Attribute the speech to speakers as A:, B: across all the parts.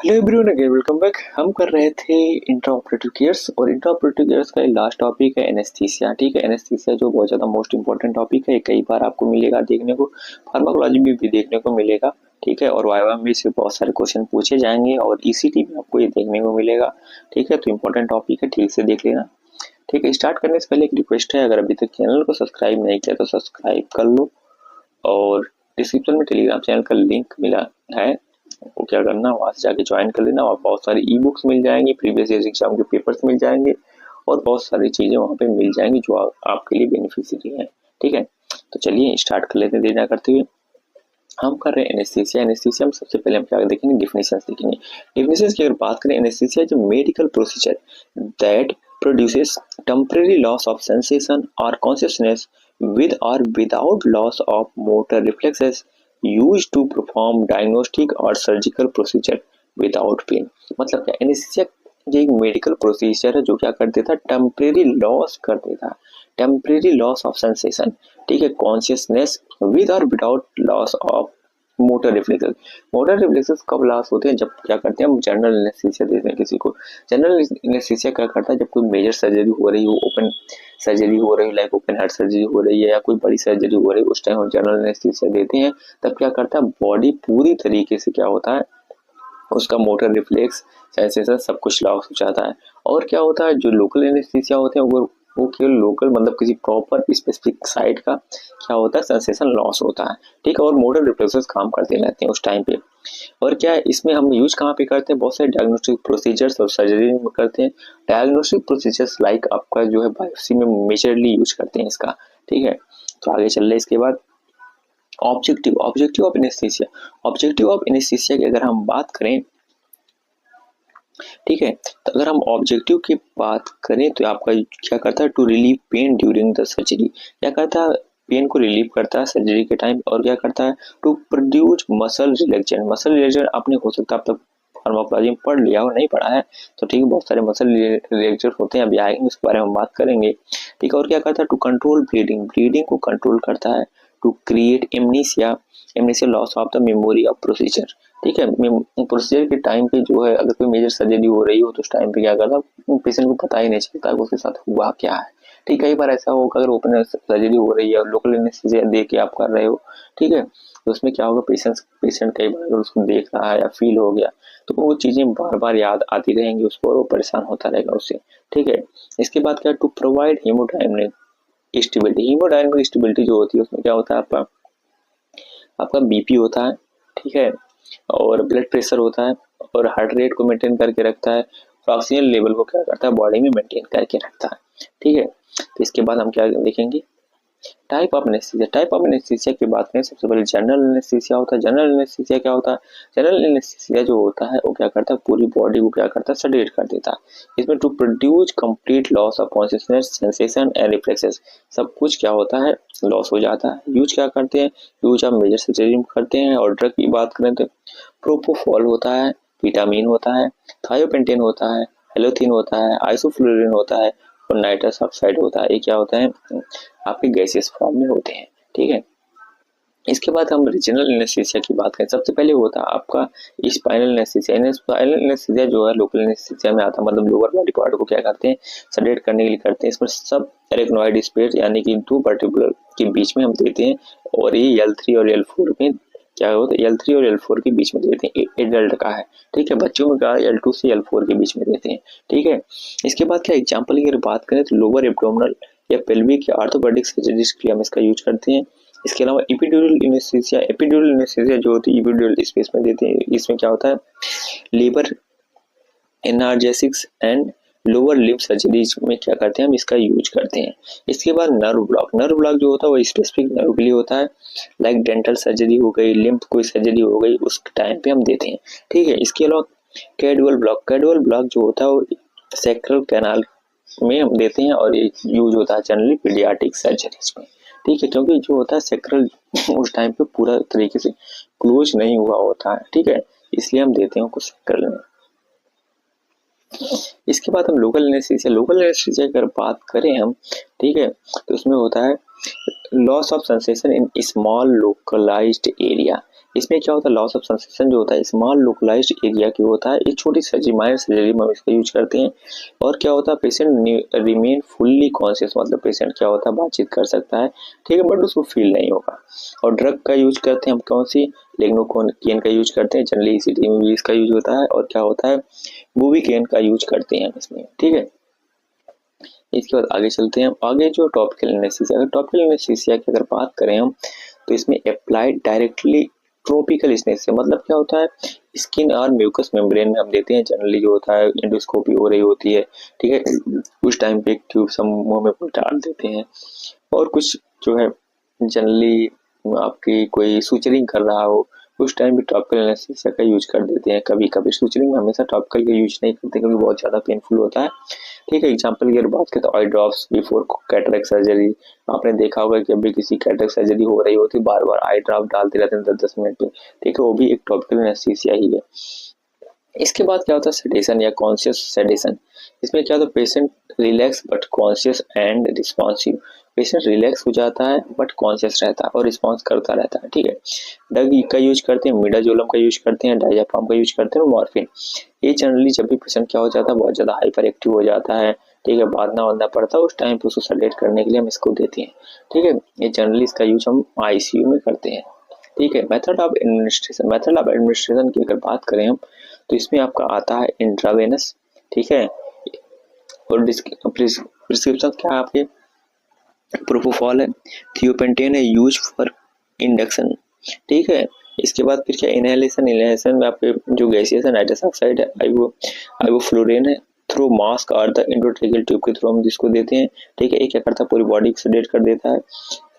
A: Hello everyone, again welcome back. हम कर रहे थे इंट्राऑपरेटिव केयर्स और इंट्राऑपरेटिव केयर्स का लास्ट टॉपिक है एनेस्थीसिया। ठीक है, एनेस्थीसिया जो बहुत ज़्यादा मोस्ट इंपॉर्टेंट टॉपिक है, कई बार आपको मिलेगा देखने को, फार्माकोलॉजी में भी देखने को मिलेगा। ठीक है, और वाइवा में से बहुत सारे क्वेश्चन पूछे जाएंगे और ईसीटी में आपको ये देखने को मिलेगा। ठीक है, तो इंपॉर्टेंट टॉपिक है, ठीक से देख लेना। ठीक है, स्टार्ट करने से पहले एक रिक्वेस्ट है, अगर अभी तक चैनल को सब्सक्राइब नहीं किया तो सब्सक्राइब कर लो और डिस्क्रिप्शन में टेलीग्राम चैनल का लिंक मिला है, वो क्या करना, वहाँ से जाके ज्वाइन कर लेना। और बहुत सारी ई बुक्स मिल जाएंगी, प्रीवियस ईयर एग्जाम के पेपर्स मिल जाएंगे और बहुत सारी चीज़ें वहाँ पे मिल जाएंगी जो आपके लिए बेनिफिशियरी हैं। ठीक है, तो चलिए स्टार्ट कर लेते हैं देर ना करते हुए। हम कर रहे हैं एनेस्थीसिया। एनेस्थीसिया में सबसे पहले हम क्या देखेंगे, डेफिनेशंस देखेंगे। डेफिनेशंस की अगर बात करें, एनेस्थीसिया जो medical procedure that produces temporary loss of sensation or consciousness with or without loss of motor reflexes used to perform diagnostic or surgical procedure without pain। मतलब क्या, एनेस्थीसिया ये एक मेडिकल प्रोसीजर है जो क्या कर देता है, टेम्परेरी लॉस कर देता है, टेम्परेरी लॉस ऑफ सेंसेशन। ठीक है, कॉन्शियसनेस विद और without loss of motor reflexes. Motor reflexes कब लॉस होते हैं, जब क्या करते हैं हम जनरल एनेस्थीसिया देते हैं किसी को। जनरल एनेस्थीसिया क्या करता है, जब कोई मेजर सर्जरी हो रही हो, ओपन सर्जरी हो रही है, लाइक ओपन हार्ट सर्जरी हो रही है या कोई बड़ी सर्जरी हो रही है, उस टाइम हम जनरल एनेस्थीसिया देते हैं। तब क्या करता है, बॉडी पूरी तरीके से क्या होता है, उसका मोटर रिफ्लेक्स सेंसेशन सब कुछ लॉस हो जाता है। और क्या होता है, जो लोकल एनेस्थीसिया होते हैं वो केवल लोकल मतलब किसी प्रॉपर स्पेसिफिक साइट का क्या होता है, सेंसेशन लॉस होता है। ठीक है, और मोटर रिफ्लेक्सेस काम करते रहते हैं उस टाइम पे। और क्या है, इसमें हम यूज कहाँ पे करते हैं, बहुत सारे डायग्नोस्टिक प्रोसीजर्स और सर्जरी में करते हैं। डायग्नोस्टिक प्रोसीजर्स लाइक आपका जो है बायोप्सी में मेजरली यूज करते हैं इसका। ठीक है, तो आगे चल रहे इसके बाद objective of anaesthesia. Objective of anaesthesia की अगर हम बात करें, ठीक है, तो अगर हम ऑब्जेक्टिव की बात करें तो आपका क्या करता है, to relieve pain during the surgery. क्या करता है, पेन को रिलीव करता है सर्जरी के टाइम। और क्या करता है, to produce muscle relaxant. Muscle relaxant आपने हो सकता है अब तक फार्माकोलॉजी में पढ़ लिया हो, नहीं पढ़ा है तो ठीक है, बहुत सारे मसल रिलैक्सेंट होते हैं, अभी आएंगे उसके बारे में हम बात करेंगे। ठीक है, और क्या करता है, टू कंट्रोल ब्लीडिंग। ब्लीडिंग को कंट्रोल करता है। To create amnesia. Amnesia loss of the memory of procedure. ठीक है, प्रोसीजर के टाइम पे जो है, अगर कोई मेजर सर्जरी हो रही हो तो उस टाइम पे क्या करता, पेशेंट को पता ही नहीं चलता कि उसके साथ हुआ क्या है। ठीक है, कई बार ऐसा होगा, अगर ओपन सर्जरी हो रही है और लोकल एनेस्थीसिया दे के आप कर रहे हो, ठीक है, तो उसमें क्या होगा, पेशेंट कई बार अगर उसको देख रहा है या फील हो गया तो वो चीजें बार बार याद आती रहेंगी उसको और वो परेशान होता रहेगा उससे। ठीक है, इसके बाद क्या, to provide hemodynamic stability. Hemodynamic stability जो होती है उसमें क्या होता है, आपका बीपी होता है। ठीक है, और ब्लड प्रेशर होता है और हार्ट रेट को मेंटेन करके रखता है और ऑक्सीजन लेवल को क्या करता है, बॉडी में मेंटेन करके रखता है। ठीक है, तो इसके बाद हम क्या देखेंगे, type of anaesthesia. Type of anaesthesia की बात करें, सबसे पहले जनरल एनेस्थीसिया होता है। जनरल एनेस्थीसिया क्या होता है, जनरल एनेस्थीसिया जो होता है वो क्या करता है, पूरी बॉडी को क्या करता है, सेडेट कर देता है। इसमें to produce complete loss of consciousness, sensation and reflexes. सब कुछ क्या होता है, लॉस हो जाता है। यूज क्या करते हैं, यूज आप मेजर सर्जरी में करते हैं। और ड्रग की बात करें तो प्रोपोफॉल होता है, विटामिन होता है, थायोपेंटेन होता है, हेलोथिन होता है, आइसोफ्लोरिन होता है और नाइट्रस ऑक्साइड होता है। ये क्या होता है, आपके गैसियस फॉर्म में होते हैं। ठीक है, इसके बाद हम रीजनल एनेस्थीसिया की बात करें, सबसे पहले होता है आपका स्पाइनल एनेस्थीसिया। स्पाइनल एनेस्थीसिया जो है लोकल एनेस्थीसिया में आता है, मतलब लोअर बॉडी पार्ट को क्या करते हैं, सेडेट करने के लिए करते हैं। इसमें सब एरेक्नोइड स्पेस यानी कि दो पर्टिकुलर के बीच में हम देते हैं और ये L3 और L4 में क्या होता है, L3 और L4 के बीच में देते हैं, एडल्ट का है। ठीक है, बच्चों में क्या L2 से L4 के बीच में देते हैं। ठीक है, इसके बाद क्या एग्जाम्पल की अगर बात करें तो लोअर एब्डोमिनल या पेल्विक या आर्थोपेडिक सर्जरीज के लिए हम इसका यूज करते हैं। इसके अलावा एपिड्यूरल एनेस्थीसिया। एपिड्यूरल एनेस्थीसिया जो होती है एपिड्यूरल स्पेस में देते हैं। इसमें क्या होता है, labour analgesics and lower limb surgeries में क्या करते हैं, हम इसका यूज करते हैं। इसके बाद नर्व ब्लॉक। नर्व ब्लॉक जो होता है वो स्पेसिफिक नर्व के लिए होता है, लाइक डेंटल सर्जरी हो गई, लिम्ब कोई सर्जरी हो गई, उस टाइम पे हम देते हैं। ठीक है, इसके अलावा कैडुअल ब्लॉक। कैडुअल ब्लॉक जो होता है वो सैक्रल कैनाल में हम देते हैं और ये यूज होता है जनरली पीडियाट्रिक सर्जरीज में। ठीक है, क्योंकि जो होता है सैक्रल उस टाइम पे पूरा तरीके से क्लोज नहीं हुआ होता है। ठीक है, इसलिए हम देते हैं कुछ सैक्रल में। इसके बाद हम लोकल एनेस्थीसिया। लोकल एनेस्थीसिया की अगर बात करें हम, ठीक है, तो उसमें होता है loss of sensation in small localized area. इसमें क्या होता है, लॉस ऑफ सेंसेशन जो होता है स्मॉल लोकलाइज्ड एरिया की होता है, एक छोटी सर्जरी माइनर सर्जरी में हम इसका यूज करते हैं। और क्या होता है, पेशेंट रिमेन फुल्ली कॉन्शियस, मतलब पेशेंट क्या होता है बातचीत कर सकता है, ठीक है, बट उसको फील नहीं होगा। और ड्रग का यूज करते हैं हम कौन सी, लिग्नोकेन का यूज करते हैं, जनरली ईसीटी में भी इसका यूज होता है। और क्या होता है, बुविकेन का यूज करते हैं इसमें, ठीक है। इसके बाद आगे चलते हैं, आगे जो टॉपिकल एनेस्थीसिया, अगर टॉपिकल एनेस्थीसिया की अगर बात करें हम, तो इसमें अप्लाइड डायरेक्टली ट्रॉपिकल एनेस्थीसिया, मतलब क्या होता है, स्किन और म्यूकस मेम्ब्रेन में हम देते हैं, जनरली जो होता है एंडोस्कोपी हो रही होती है, ठीक है, उस टाइम पे ट्यूब हम मुंह में डाल देते हैं। और कुछ जो है जनरली आपकी कोई सुचरिंग कर रहा हो, उस टाइम भी टॉपिकल एनेस्थीसिया का यूज कर देते हैं। कभी कभी सुचरिंग में हमेशा टॉपिकल का यूज नहीं करते क्योंकि बहुत ज़्यादा पेनफुल होता है, ठीक है। एग्जाम्पल की अगर बात करें तो eye drops before cataract surgery, आपने देखा होगा कि अभी किसी कैटरेक्ट सर्जरी हो रही होती है, बार बार आई ड्रॉप डालते रहते हैं 10-10 मिनट पे, ठीक है, वो भी एक टॉपिकल एनेस्थीसिया ही है। इसके बाद क्या होता है, सेडेशन या कॉन्शियस सेडेशन। इसमें क्या होता है, patient relax but conscious and responsive, patient relax हो जाता है बट कॉन्शियस रहता है और रिस्पॉन्स करता रहता है, ठीक है। ड्रग का यूज करते हैं, मिडाजोलम का यूज करते हैं, डायजापाम का यूज करते हैं, मॉर्फिन। ये जनरली जब भी पेशेंट क्या हो जाता है, बहुत ज़्यादा हाइपर एक्टिव हो जाता है, ठीक है, बांधना वांधना पड़ता है, उस टाइम पे उसको सेडेट करने के लिए हम इसको देते हैं, ठीक है। ये जनरली इसका यूज हम आईसीयू में करते हैं, ठीक है। मेथड ऑफ एडमिनिस्ट्रेशन की अगर बात करें हम, तो इसमें आपका आता है इंट्रावेनस, ठीक है। और प्रिस्क्रिप्शन क्या है आपके, प्रोपोफॉल है, थियोपेंटेन है, यूज फॉर इंडक्शन, ठीक है। इसके बाद फिर क्या, इनहेलेशन में आपके जो गैसियस है नाइट्रस ऑक्साइड है, आइवोफ्लोरेन है, थ्रू मास्क और द इंडोट्रेकियल ट्यूब के थ्रू हम जिसको देते हैं, ठीक है। ये क्या करता है, पूरी बॉडी को सेडेट कर देता है।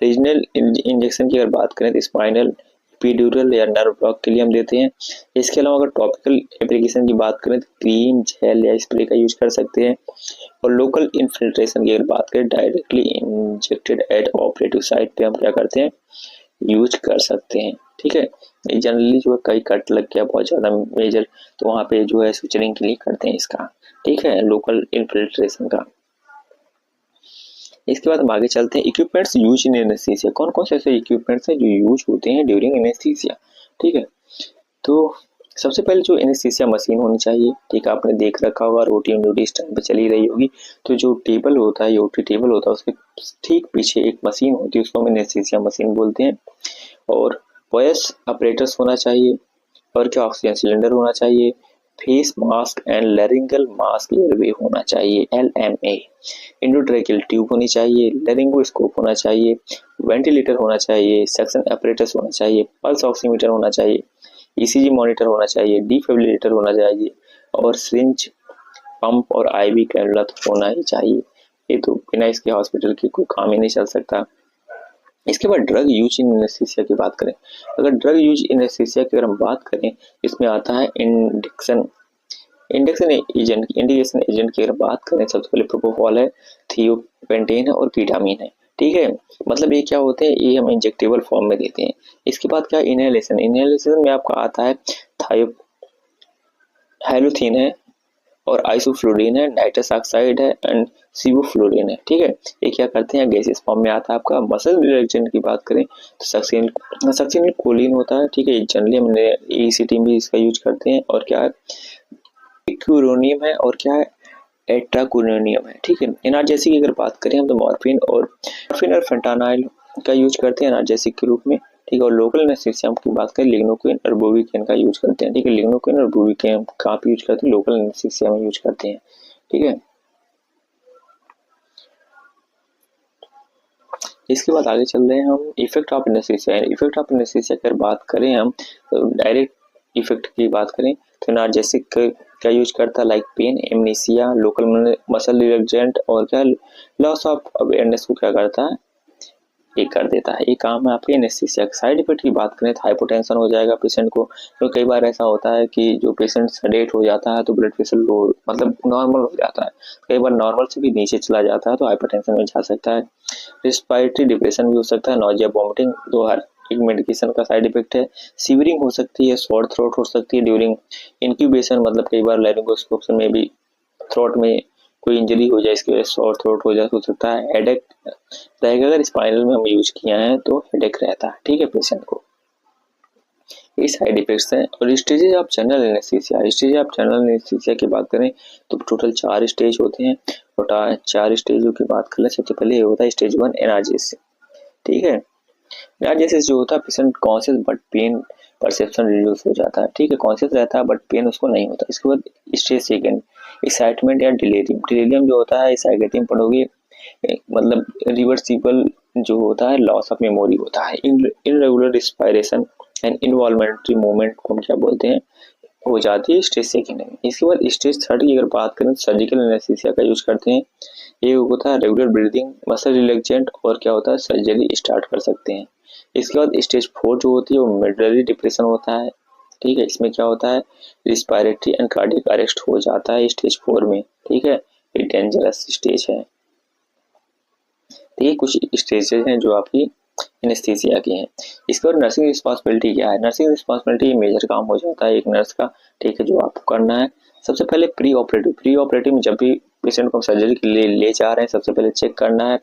A: रीजनल इंजेक्शन की अगर बात करें तो स्पाइनल, एपिड्यूरल या नर्व ब्लॉक के लिए हम देते हैं। इसके अलावा अगर टॉपिकल एप्लीकेशन की बात करें तो क्रीम, जेल या स्प्रे का यूज कर सकते हैं। और लोकल इन्फिल्ट्रेशन की अगर बात करें, directly injected at operative site पे हम क्या करते हैं, यूज कर सकते हैं, ठीक है। जनरली जो है कई कट लग गया बहुत ज़्यादा मेजर, तो वहाँ पे जो है सुचरिंग के लिए करते हैं इसका, ठीक है, लोकल इन्फिल्ट्रेशन का। इसके बाद हम आगे चलते हैं, इक्विपमेंट्स यूज इन एनेस्थीसिया, कौन कौन से ऐसे इक्विपमेंट्स हैं जो यूज होते हैं ड्यूरिंग एनेस्थीसिया, ठीक है। तो सबसे पहले जो एनेस्थीसिया मशीन होनी चाहिए, ठीक है, आपने देख रखा होगा, रोटी ड्यूटी इस टाइम पे चली रही होगी, तो जो टेबल होता है, यूटी टेबल होता है, उसके ठीक पीछे एक मशीन होती है, उसको हम एनेस्थीसिया मशीन बोलते हैं। और वॉइस ऑपरेटर्स होना चाहिए, और क्या ऑक्सीजन सिलेंडर होना चाहिए, face mask and laryngeal mask airway होना चाहिए, LMA, इंडोट्रेकियल ट्यूब होनी चाहिए, लैरिंगोस्कोप होना चाहिए, वेंटिलेटर होना चाहिए, सक्शन apparatus होना चाहिए, पल्स ऑक्सीमीटर होना चाहिए, ECG मॉनिटर होना चाहिए, डिफिब्रिलेटर होना चाहिए, और सिरिंज, पंप और IV कैनुला तो होना ही चाहिए। ये तो बिना इसके हॉस्पिटल की कोई काम ही नहीं चल सकता। इसके बाद ड्रग यूज इन एनेस्थीसिया की बात करें, अगर ड्रग यूज इन एनेस्थीसिया की अगर हम बात करें, इसमें आता है इंडक्शन इंडिकेशन एजेंट की अगर बात करें, सबसे पहले प्रोपोफॉल है, थियोपेंटेन है और कीटामीन है, ठीक है। मतलब ये क्या होते हैं, ये हम इंजेक्टेबल फॉर्म में देते हैं। इसके बाद क्या, इनहेलेशन में आपका आता है थायोहेलोथीन है, और आइसोफ्लोरिन है, नाइट्रस ऑक्साइड है एंड सिवोफ्लोरिन है, ठीक है। ये क्या करते हैं, गैसेस फॉर्म में आता है। आपका मसल रिलैक्सेंट की बात करें तो सक्सिन कोलिन होता है, ठीक है, जनरली हम ECT में इसका यूज करते हैं। और क्या है, इक्यूरोनियम है, और क्या है, एट्राकुलोनियम है, ठीक है। एनाल्जेसिक की अगर बात करें हम तो मॉर्फिन और फेंटानाइल का यूज करते हैं एनाल्जेसिक के रूप में, ठीक है। और लोकल एनेस्थीसिया की बात करें, लिग्नोकेन और बुविकेन का यूज करते हैं, ठीक है। लिग्नोकेन और बुविकेन कहाँ पे यूज करते हैं, लोकल एनेस्थीसिया में यूज करते हैं, ठीक है। इसके बाद आगे चल रहे हैं हम, effect of anaesthesia. Effect of anaesthesia की अगर बात करें हम, तो डायरेक्ट इफेक्ट की बात करें तो एनाल्जेसिक का यूज करता है, like pain, amnesia, local muscle relaxant, और क्या, लॉस ऑफ अवेयरनेस को क्या करता है, ये कर देता है। ये काम है आपके एनेस्थीसिया। साइड इफेक्ट की बात करें तो हाइपोटेंशन हो जाएगा पेशेंट को, तो कई बार ऐसा होता है कि जो पेशेंट सेडेट हो जाता है तो ब्लड प्रेशर लो, मतलब नॉर्मल हो जाता है, कई बार नॉर्मल से भी नीचे चला जाता है, तो हाइपोटेंशन में जा सकता है। रिस्पायरेटरी डिप्रेशन भी हो सकता है, नॉजिया, वॉमिटिंग, दो हर एक मेडिकेशन का साइड इफेक्ट है। सीवरिंग हो सकती है, शॉर्ट थ्रोट हो सकती है ड्यूरिंग इंक्यूबेशन, मतलब कई बार लैरिंगोस्कोप में भी थ्रोट में कोई इंजरी हो जाए, इसकी वजह से शॉर्ट थ्रोट हो सकता है। हेडेक रहेगा, अगर स्पाइनल में हम यूज किया है तो हेडेक रहता है, ठीक है, पेशेंट को। ये साइड इफेक्ट्स हैं। और stages of general anaesthesia, stage of general anaesthesia की बात करें तो टोटल 4 स्टेज होते हैं। और 4 स्टेजों की बात करें, सबसे पहले ये होता है स्टेज 1 एनाल्जेसिस। ठीक है, एनाल्जेसिस जो होता है patient conscious but pain perception reduce हो जाता है। ठीक है, कॉन्शियस रहता है बट पेन उसको नहीं होता। इसके बाद स्टेज सेकंड एक्साइटमेंट या डिलेरियम। डिलेरियम जो होता है साइकेट्रियम पढ़ोगे, मतलब रिवर्सिबल जो होता है लॉस ऑफ मेमोरी होता है। इनरेगुलर रिस्पायरेशन एंड इनवॉल्मेंट्री मूवमेंट को हम क्या बोलते हैं, हो जाती है स्टेज सेकंड में। इसके बाद स्टेज थर्ड की अगर बात करें तो सर्जिकल एनेस्थीसिया का यूज करते हैं। ये होता है रेगुलर ब्रीदिंग, मसल रिलैक्सेंट और क्या होता है सर्जरी स्टार्ट कर सकते हैं। इसके बाद स्टेज 4 जो होती है वो मिडलरी डिप्रेशन होता है। ठीक है, इसमें क्या होता है रिस्पायरेटरी एंड कार्डियक अरेस्ट हो जाता है स्टेज 4 में। ठीक है, ये डेंजरस स्टेज है। ये कुछ स्टेजेस हैं जो आपकी एनेस्थीसिया की हैं। इसके बाद नर्सिंग रिस्पॉन्सिबिलिटी क्या है, नर्सिंग रिस्पॉन्सिबिलिटी मेजर काम हो जाता है एक नर्स का। ठीक है, जो आपको करना है सबसे पहले प्री ऑपरेटिव में जब भी पेशेंट को सर्जरी के लिए ले जा रहे हैं सबसे पहले चेक करना है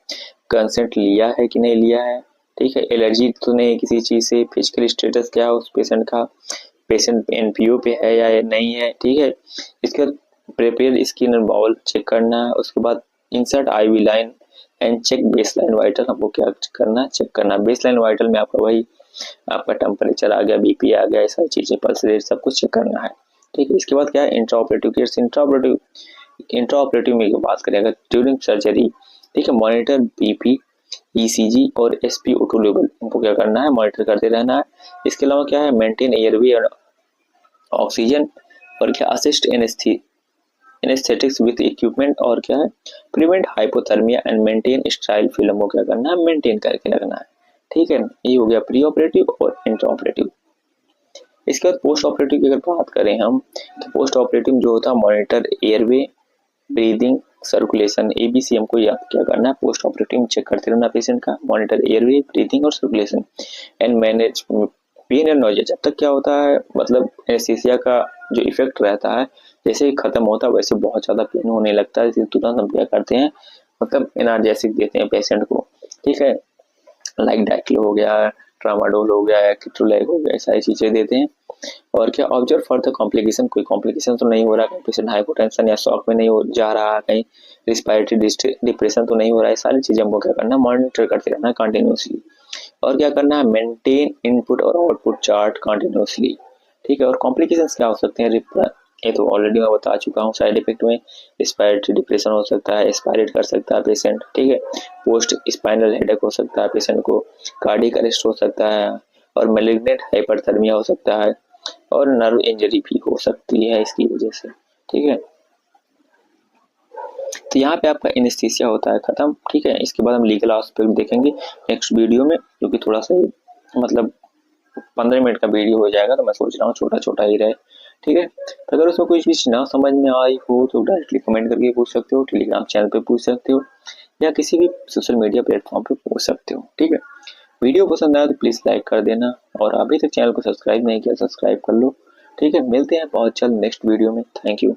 A: कंसेंट लिया है कि नहीं लिया है। ठीक है, एलर्जी तो नहीं किसी चीज से, फिजिकल स्टेटस क्या है उस पेशेंट का, पेशेंट एनपीओ पे है या नहीं है। ठीक है, इसके बाद prepare skin and bowel check करना है। उसके बाद insert IV line and check baseline vital. हमको क्या करना है, चेक करना है बेसलाइन वाइटल में आपका वही आपका टेम्परेचर आ गया, बीपी आ गया, सारी चीजें पल्स रेट सब कुछ चेक करना है। ठीक है, इसके बाद क्या है इंट्राऑपरेटिव केयर। इंट्राऑपरेटिव में बात करें अगर ड्यूरिंग सर्जरी, ठीक है, मॉनिटर बीपी, ईसीजी और SpO2 लेवल हमको क्या करना है, मॉनिटर करते रहना है। इसके अलावा क्या है मेंटेन एयरवे और ऑक्सीजन और क्या असिस्ट एनेस्थेटिक्स विद इक्विपमेंट और क्या है prevent hypothermia and maintain style film को क्या करना है मेंटेन करके रखना है। ठीक है, ये हो गया प्री ऑपरेटिव और इंट्रा ऑपरेटिव। इसके बाद पोस्ट ऑपरेटिव की अगर बात करें हम तो पोस्ट ऑपरेटिव जो होता है monitor airway, breathing, circulation, ABC हमको याद क्या करना है पोस्ट ऑपरेटिव चेक करते रहना पेशेंट का, मॉनिटर एयरवे, ब्रीदिंग और circulation and manage pain and noise. जब तक क्या होता है मतलब एनेस्थीसिया का जो इफेक्ट रहता है जैसे ही खत्म होता है वैसे बहुत ज्यादा पेन होने लगता है, तुरंत हम क्या करते हैं मतलब एनाल्जेसिक देते हैं पेशेंट को। ठीक है, लाइक डाइक्लो हो गया, ट्रामाडोल हो गया, केट्रोलैक हो गया, सारी चीजें देते हैं। और क्या ऑब्जर्व फॉर द कॉम्प्लिकेशन, कोई कॉम्प्लिकेशन तो नहीं हो रहा, कहीं पेशेंट हाइपोटेंशन या शॉक में नहीं हो जा रहा, कहीं रिस्पायरेटरी डिप्रेशन तो नहीं हो रहा है, सारी चीजें हमको क्या करना है मॉनिटर करते रहना कंटिन्यूसली। और क्या करना है मेंटेन इनपुट और आउटपुट चार्ट कंटिन्यूसली। ठीक है, और कॉम्प्लिकेशंस क्या हो सकते हैं ये तो ऑलरेडी मैं बता चुका हूँ। साइड इफेक्ट में रिस्पायरेटरी डिप्रेशन हो सकता है, एस्पायरेट कर सकता है पेशेंट। ठीक है, पोस्ट स्पाइनल हेडेक हो सकता है पेशेंट को, कार्डियक अरेस्ट हो सकता है और मैलिग्नेंट हाइपरथर्मिया हो सकता है और नर्व इंजरी भी हो सकती है इसकी वजह से। ठीक है, तो यहाँ पे आपका एनेस्थीसिया होता है खत्म। ठीक है, इसके बाद हम लीगल एस्पेक्ट देखेंगे नेक्स्ट वीडियो में, जो कि थोड़ा सा मतलब 15 मिनट का वीडियो हो जाएगा, तो मैं सोच रहा हूँ छोटा छोटा ही रहे। ठीक है, तो अगर उसमें कोई चीज ना समझ में आई हो तो डायरेक्टली कमेंट करके पूछ सकते हो, टेलीग्राम चैनल पे पूछ सकते हो या किसी भी सोशल मीडिया प्लेटफॉर्म पे पूछ सकते हो। ठीक है, वीडियो पसंद आया तो प्लीज लाइक कर देना और अभी तक चैनल को सब्सक्राइब नहीं किया सब्सक्राइब कर लो। ठीक है, मिलते हैं बहुत जल्द नेक्स्ट वीडियो में। Thank you.